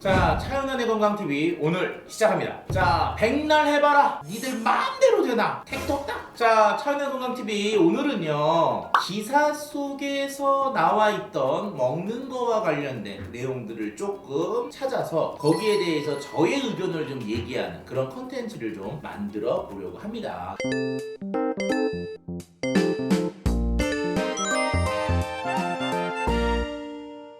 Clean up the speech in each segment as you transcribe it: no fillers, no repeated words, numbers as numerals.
자, 차윤환의 건강TV 오늘 시작합니다. 자, 백날 해봐라. 니들 마음대로 되나? 택도 없다. 자, 차윤환의 건강TV 오늘은요, 기사 속에서 나와 있던 먹는 거와 관련된 내용들을 조금 찾아서 거기에 대해서 저의 의견을 좀 얘기하는 그런 컨텐츠를 좀 만들어 보려고 합니다.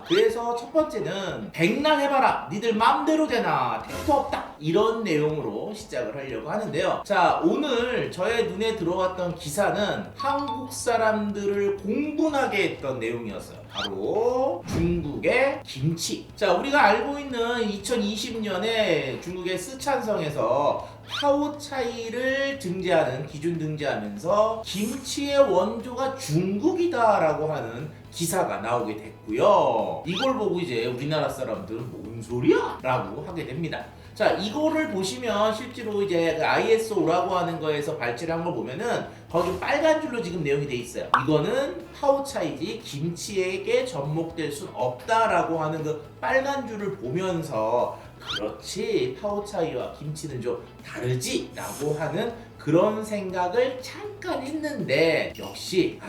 그래서 첫 번째는 백날 해봐라 니들 맘대로 되나 택도 없다 이런 내용으로 시작을 하려고 하는데요. 자, 오늘 저의 눈에 들어왔던 기사는 한국 사람들을 공분하게 했던 내용이었어요. 바로 중국의 김치. 자, 우리가 알고 있는 2020년에 중국의 스촨성에서 파오차이를 등재하는 기준 등재하면서 김치의 원조가 중국이다라고 하는 기사가 나오게 됐고요. 이걸 보고 이제 우리나라 사람들은 뭔 소리야? 라고 하게 됩니다. 자, 이거를 보시면 실제로 이제 그 ISO라고 하는 거에서 발제를 한 걸 보면은 거기 빨간 줄로 지금 내용이 돼 있어요. 이거는 파오차이지 김치에게 접목될 순 없다라고 하는 그 빨간 줄을 보면서 그렇지, 파오차이와 김치는 좀 다르지? 라고 하는 그런 생각을 잠깐 했는데 역시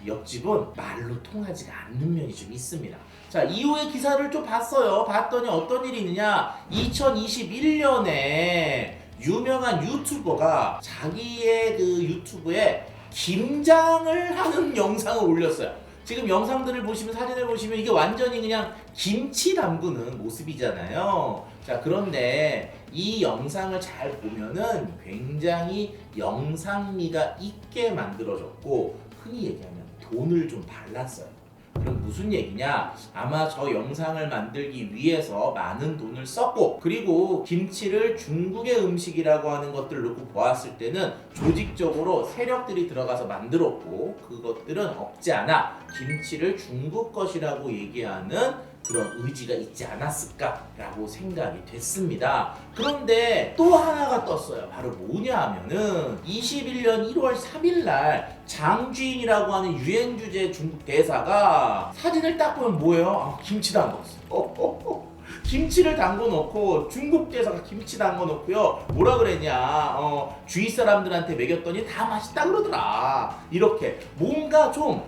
옆집은 말로 통하지가 않는 면이 좀 있습니다. 자, 이후에 기사를 좀 봤어요. 봤더니 어떤 일이 있느냐, 2021년에 유명한 유튜버가 자기의 그 유튜브에 김장을 하는 영상을 올렸어요. 지금 영상들을 보시면, 사진을 보시면 이게 완전히 그냥 김치 담그는 모습이잖아요. 자, 그런데 이 영상을 잘 보면은 굉장히 영상미가 있게 만들어졌고, 흔히 얘기하면 돈을 좀 발랐어요. 그럼 무슨 얘기냐? 아마 저 영상을 만들기 위해서 많은 돈을 썼고, 그리고 김치를 중국의 음식이라고 하는 것들을 놓고 보았을 때는 조직적으로 세력들이 들어가서 만들었고, 그것들은 없지 않아 김치를 중국 것이라고 얘기하는 그런 의지가 있지 않았을까라고 생각이 됐습니다. 그런데 또 하나가 떴어요. 바로 뭐냐 하면은 21년 1월 3일 날 장주인이라고 하는 유엔주재 중국 대사가 사진을 딱 보면 뭐예요? 김치 담궜어. 김치를 담궈 놓고, 중국 대사가 김치 담궈 놓고요, 뭐라 그랬냐, 주위 사람들한테 먹였더니 다 맛있다 그러더라. 이렇게 뭔가 좀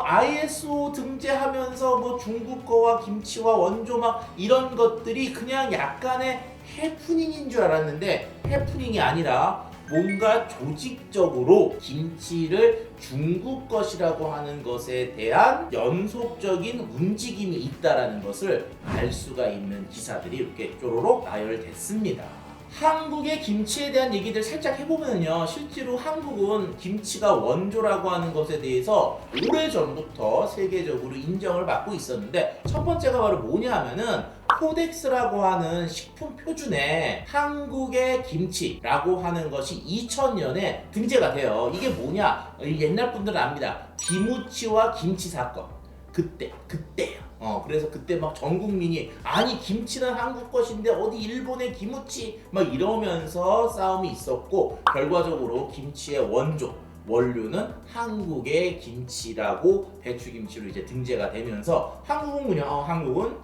ISO 등재하면서 뭐 중국 거와 김치와 원조 막 이런 것들이 그냥 약간의 해프닝인 줄 알았는데 해프닝이 아니라 뭔가 조직적으로 김치를 중국 것이라고 하는 것에 대한 연속적인 움직임이 있다라는 것을 알 수가 있는 기사들이 이렇게 쪼로록 나열됐습니다. 한국의 김치에 대한 얘기들 살짝 해보면요, 실제로 한국은 김치가 원조라고 하는 것에 대해서 오래전부터 세계적으로 인정을 받고 있었는데, 첫 번째가 바로 뭐냐 하면은 코덱스라고 하는 식품 표준에 한국의 김치라고 하는 것이 2000년에 등재가 돼요. 이게 뭐냐? 옛날 분들은 압니다. 기무치와 김치 사건. 그때요. 그래서 그때 막 전 국민이 아니 김치는 한국 것인데 어디 일본의 기무치 막 이러면서 싸움이 있었고, 결과적으로 김치의 원료는 한국의 김치라고 배추김치로 이제 등재가 되면서 한국은 그냥 한국은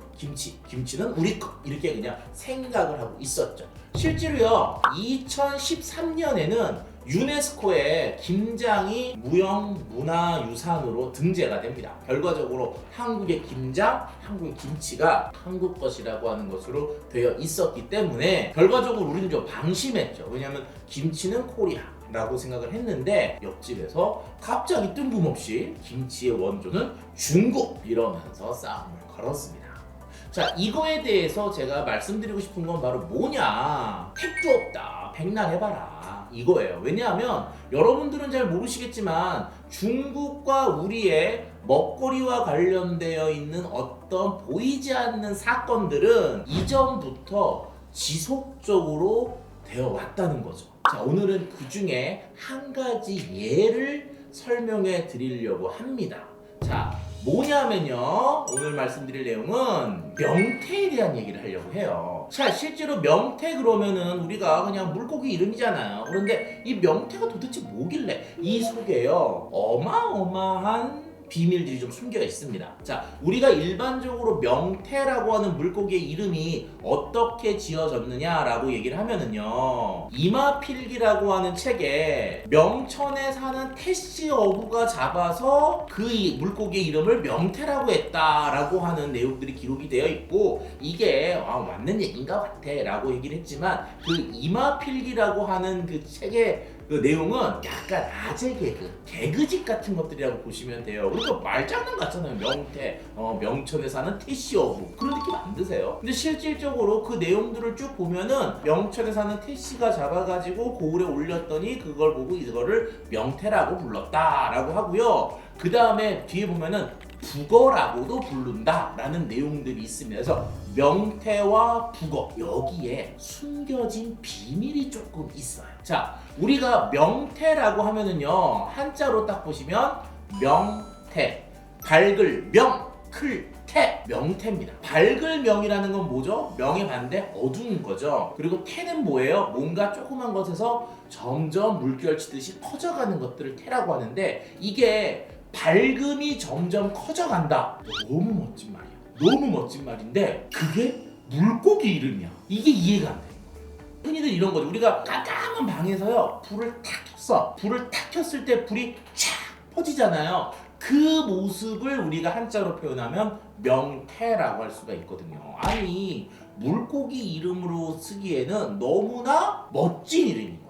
김치는 우리 것 이렇게 그냥 생각을 하고 있었죠. 실제로요, 2013년에는 유네스코에 김장이 무형문화유산으로 등재가 됩니다. 결과적으로 한국의 김장, 한국의 김치가 한국 것이라고 하는 것으로 되어 있었기 때문에 결과적으로 우리는 좀 방심했죠. 왜냐하면 김치는 코리아 라고 생각을 했는데, 옆집에서 갑자기 뜬금없이 김치의 원조는 중국 이러면서 싸움을 걸었습니다. 자, 이거에 대해서 제가 말씀드리고 싶은 건 바로 뭐냐, 택도 없다 백날 해봐라 이거예요. 왜냐하면 여러분들은 잘 모르시겠지만 중국과 우리의 먹거리와 관련되어 있는 어떤 보이지 않는 사건들은 이전부터 지속적으로 되어 왔다는 거죠. 자, 오늘은 그 중에 한 가지 예를 설명해 드리려고 합니다. 자, 뭐냐면요, 오늘 말씀드릴 내용은 명태에 대한 얘기를 하려고 해요. 자, 실제로 명태 그러면은 우리가 그냥 물고기 이름이잖아요. 그런데 이 명태가 도대체 뭐길래 이 속에요 어마어마한 비밀들이 좀 숨겨 있습니다. 자, 우리가 일반적으로 명태라고 하는 물고기의 이름이 어떻게 지어졌느냐라고 얘기를 하면은요, 이마필기라고 하는 책에 명천에 사는 태씨 어부가 잡아서 그 물고기의 이름을 명태라고 했다라고 하는 내용들이 기록이 되어 있고, 이게 맞는 얘기인가 같아 라고 얘기를 했지만, 그 이마필기라고 하는 그 책의 그 내용은 약간 아재 개그집 같은 것들이라고 보시면 돼요. 그러니까 말장난 같잖아요. 명태, 명천에 사는 태씨 어부, 그런 느낌 안 드세요? 근데 실질적으로 그 내용들을 쭉 보면은 명천에 사는 태씨가 잡아가지고 고을에 올렸더니 그걸 보고 이거를 명태라고 불렀다라고 하고요. 그 다음에 뒤에 보면은 북어라고도 부른다라는 내용들이 있습니다. 그래서 명태와 북어, 여기에 숨겨진 비밀이 조금 있어요. 자, 우리가 명태라고 하면은요, 한자로 딱 보시면 명태, 밝을 명, 클 태, 명태입니다. 밝을 명이라는 건 뭐죠? 명의 반대 어두운 거죠. 그리고 태는 뭐예요? 뭔가 조그만 것에서 점점 물결치듯이 커져가는 것들을 태라고 하는데, 이게 밝음이 점점 커져간다. 너무 멋진 말이야. 너무 멋진 말인데 그게 물고기 이름이야. 이게 이해가 안 돼. 흔히들 이런 거죠. 우리가 깜깜한 방에서요, 불을 탁 켰어. 불을 탁 켰을 때 불이 쫙 퍼지잖아요. 그 모습을 우리가 한자로 표현하면 명태라고 할 수가 있거든요. 아니, 물고기 이름으로 쓰기에는 너무나 멋진 이름인 거예요.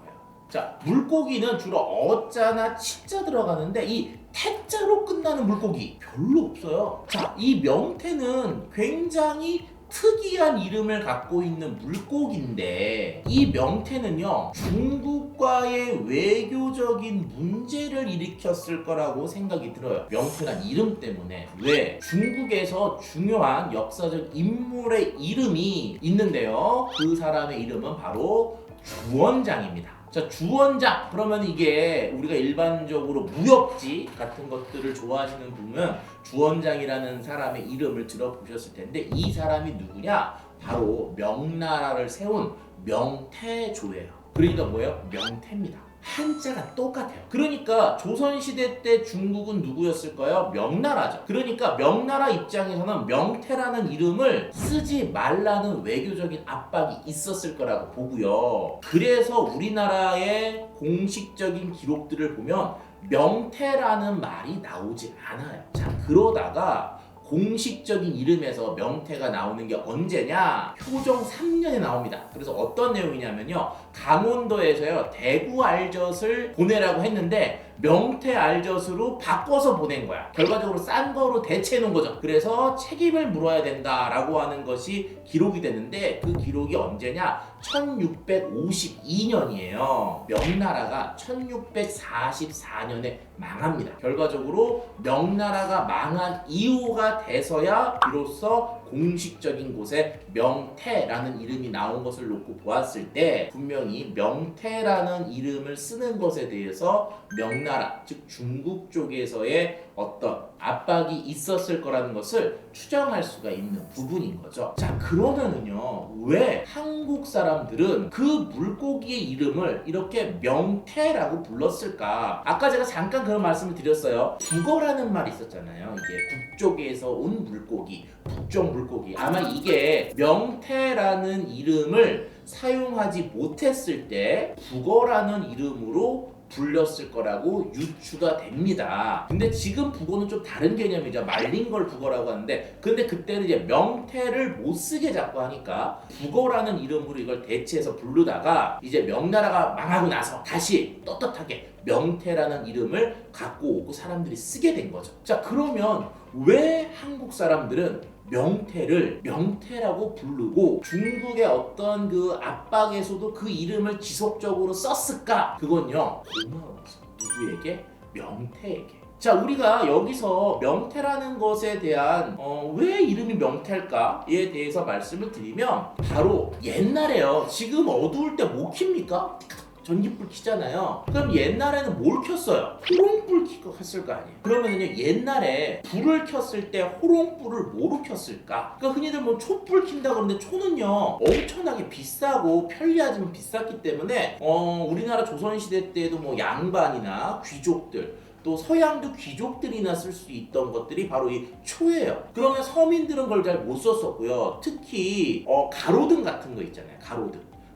자, 물고기는 주로 어자나 치자 들어가는데 이 태자로 끝나는 물고기 별로 없어요. 자, 이 명태는 굉장히 특이한 이름을 갖고 있는 물고기인데, 이 명태는요, 중국과의 외교적인 문제를 일으켰을 거라고 생각이 들어요. 명태란 이름 때문에. 왜? 중국에서 중요한 역사적 인물의 이름이 있는데요, 그 사람의 이름은 바로 주원장입니다. 자, 주원장, 그러면 이게 우리가 일반적으로 무협지 같은 것들을 좋아하시는 분은 주원장이라는 사람의 이름을 들어보셨을 텐데, 이 사람이 누구냐? 바로 명나라를 세운 명태조예요. 그러니까 뭐예요? 명태입니다. 한자가 똑같아요. 그러니까 조선시대 때 중국은 누구였을까요? 명나라죠. 그러니까 명나라 입장에서는 명태라는 이름을 쓰지 말라는 외교적인 압박이 있었을 거라고 보고요. 그래서 우리나라의 공식적인 기록들을 보면 명태라는 말이 나오지 않아요. 자, 그러다가 공식적인 이름에서 명태가 나오는 게 언제냐? 효종 3년에 나옵니다. 그래서 어떤 내용이냐면요, 강원도에서요, 대구 알젓을 보내라고 했는데 명태 알젓으로 바꿔서 보낸 거야. 결과적으로 싼 거로 대체해 놓은 거죠. 그래서 책임을 물어야 된다라고 하는 것이 기록이 되는데, 그 기록이 언제냐? 1652년이에요. 명나라가 1644년에 망합니다. 결과적으로 명나라가 망한 이후가 돼서야 비로소 공식적인 곳에 명태라는 이름이 나온 것을 놓고 보았을 때, 분명히 명태라는 이름을 쓰는 것에 대해서 명나라, 즉 중국 쪽에서의 어떤 압박이 있었을 거라는 것을 추정할 수가 있는 부분인 거죠. 자, 그러면은요, 왜 한국 사람들은 그 물고기의 이름을 이렇게 명태라고 불렀을까? 아까 제가 잠깐 그런 말씀을 드렸어요. 북어라는 말이 있었잖아요. 이게 북쪽에서 온 물고기, 북쪽 물고기. 아마 이게 명태라는 이름을 사용하지 못했을 때 북어라는 이름으로 불렸을 거라고 유추가 됩니다. 근데 지금 북어는 좀 다른 개념이죠. 말린 걸 북어라고 하는데, 근데 그때는 이제 명태를 못 쓰게 자꾸 하니까 북어라는 이름으로 이걸 대체해서 부르다가, 이제 명나라가 망하고 나서 다시 떳떳하게 명태라는 이름을 갖고 오고 사람들이 쓰게 된 거죠. 자, 그러면 왜 한국 사람들은 명태를 명태라고 부르고 중국의 어떤 그 압박에서도 그 이름을 지속적으로 썼을까? 그건요, 고마워서. 누구에게? 명태에게. 자, 우리가 여기서 명태라는 것에 대한 왜 이름이 명태일까에 대해서 말씀을 드리면, 바로 옛날에요, 지금 어두울 때 뭐 킵니까? 전기불 켜잖아요. 그럼 옛날에는 뭘 켰어요? 호롱불 켰을 거 아니에요. 그러면은요, 옛날에 불을 켰을 때 호롱불을 뭐로 켰을까? 그러니까 흔히들 뭐 촛불 킨다 그러는데, 촛은요 엄청나게 비싸고 편리하지만 비쌌기 때문에 우리나라 조선시대 때도 뭐 양반이나 귀족들, 또 서양도 귀족들이나 쓸 수 있던 것들이 바로 이 초예요. 그러면 서민들은 그걸 잘 못 썼었고요. 특히 가로등 같은 거 있잖아요.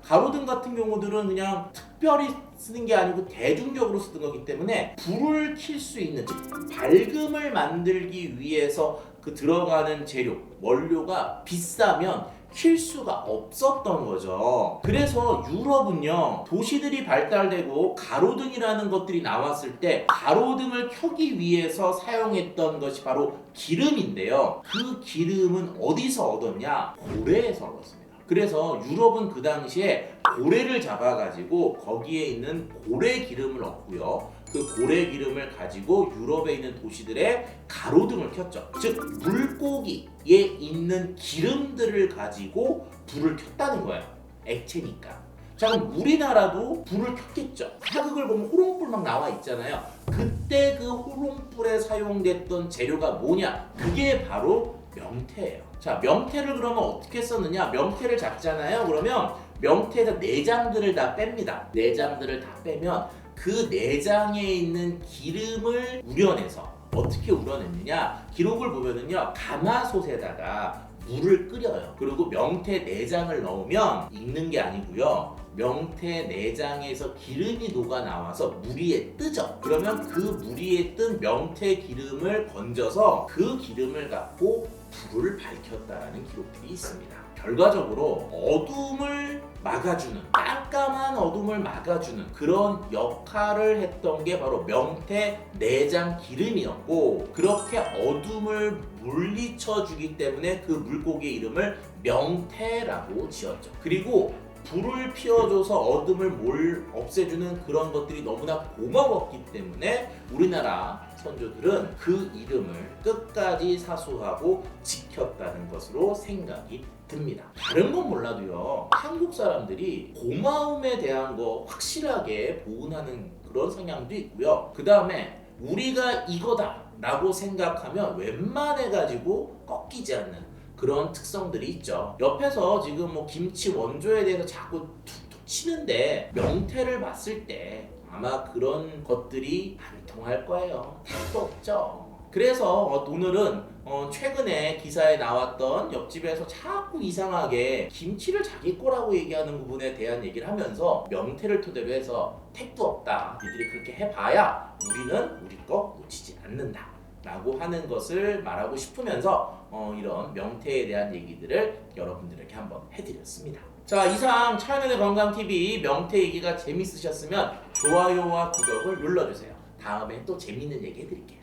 가로등 같은 경우들은 그냥 특별히 쓰는 게 아니고 대중적으로 쓰는 거기 때문에 불을 켤 수 있는, 즉 밝음을 만들기 위해서 그 들어가는 재료, 원료가 비싸면 킬 수가 없었던 거죠. 그래서 유럽은요, 도시들이 발달되고 가로등이라는 것들이 나왔을 때 가로등을 켜기 위해서 사용했던 것이 바로 기름인데요. 그 기름은 어디서 얻었냐? 고래에서 얻었습니다. 그래서 유럽은 그 당시에 고래를 잡아가지고 거기에 있는 고래 기름을 얻고요. 그 고래 기름을 가지고 유럽에 있는 도시들의 가로등을 켰죠. 즉 물고기에 있는 기름들을 가지고 불을 켰다는 거예요. 액체니까. 자, 그럼 우리나라도 불을 켰겠죠. 사극을 보면 호롱불 막 나와 있잖아요. 그때 그 호롱불에 사용됐던 재료가 뭐냐? 그게 바로 명태예요. 자, 명태를 그러면 어떻게 썼느냐? 명태를 잡잖아요. 그러면 명태에서 내장들을 다 뺍니다. 내장들을 다 빼면 그 내장에 있는 기름을 우려내서, 어떻게 우려냈느냐? 기록을 보면은요, 가마솥에다가 물을 끓여요. 그리고 명태 내장을 넣으면 익는 게 아니고요, 명태 내장에서 기름이 녹아 나와서 물 위에 뜨죠. 그러면 그 물 위에 뜬 명태 기름을 건져서 그 기름을 갖고 불을 밝혔다라는 기록들이 있습니다. 결과적으로 어둠을 막아주는, 깜깜한 어둠을 막아주는 그런 역할을 했던 게 바로 명태 내장 기름이었고, 그렇게 어둠을 물리쳐 주기 때문에 그 물고기의 이름을 명태라고 지었죠. 그리고 불을 피워줘서 어둠을 없애주는 그런 것들이 너무나 고마웠기 때문에 우리나라 선조들은 그 이름을 끝까지 사수하고 지켰다는 것으로 생각이 듭니다. 다른 건 몰라도요, 한국 사람들이 고마움에 대한 거 확실하게 보존하는 그런 성향도 있고요. 그 다음에 우리가 이거다 라고 생각하면 웬만해가지고 꺾이지 않는 그런 특성들이 있죠. 옆에서 지금 뭐 김치 원조에 대해서 자꾸 툭툭 치는데 명태를 봤을 때 아마 그런 것들이 안 통할 거예요. 택도 없죠. 그래서 오늘은 최근에 기사에 나왔던 옆집에서 자꾸 이상하게 김치를 자기 거라고 얘기하는 부분에 대한 얘기를 하면서 명태를 토대로 해서 택도 없다, 니들이 그렇게 해봐야 우리는 우리 거 놓치지 않는다 라고 하는 것을 말하고 싶으면서 이런 명태에 대한 얘기들을 여러분들에게 한번 해드렸습니다. 자, 이상 차연의 건강TV 명태 얘기가 재밌으셨으면 좋아요와 구독을 눌러주세요. 다음에 또 재밌는 얘기 해드릴게요.